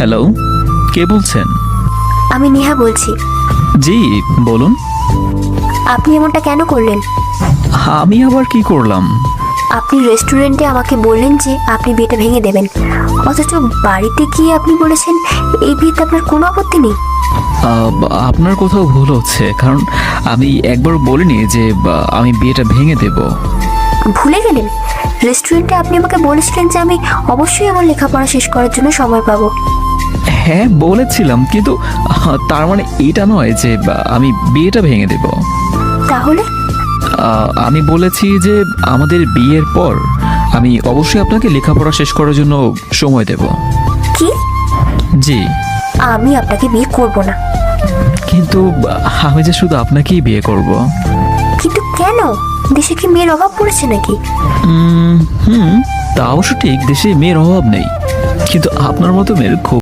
Hello, কে বলছেন? আমি নেহা বলছি। জি বলুন। আপনি এমনটা কেন করলেন? আমি আবার কি করলাম? আপনি রেস্টুরেন্টে আমাকে বললেন যে আপনি বিয়েটা ভেঙে দেবেন, অথচ বাড়িতে গিয়ে আপনি বলেছেন এই বিয়েতে আপনার কোনো আপত্তি নেই। আপনার কোথাও ভুল হচ্ছে, কারণ আমি একবার বলিনি যে আমি বিয়েটা ভেঙে দেব। ভুলে গেলেন? রেস্টুরেন্টে আপনি আমাকে বলেছিলেন যে আমি অবশ্যই আমার লেখাপড়া শেষ করার জন্য সময় পাবো। হ্যাঁ বলেছিলাম, কিন্তু তার মানে এটা নয় যে আমি বিয়েটা ভেঙে দেব। তাহলে? আমি বলেছি যে আমাদের বিয়ের পর আমি অবশ্যই আপনাকে লেখাপড়া শেষ করার জন্য সময় দেব। কি? জি। আমি আপনাকে বিয়ে করব না। কিন্তু আমি যে শুধু আপনাকেই বিয়ে করব। কিন্তু কেন? দেশে কি মেয়ের অভাব পড়েছে নাকি? হুম, তা অবশ্য ঠিক, দেশে মেয়ের অভাব নেই, কিন্তু আপনার মতো মেয়ের খুব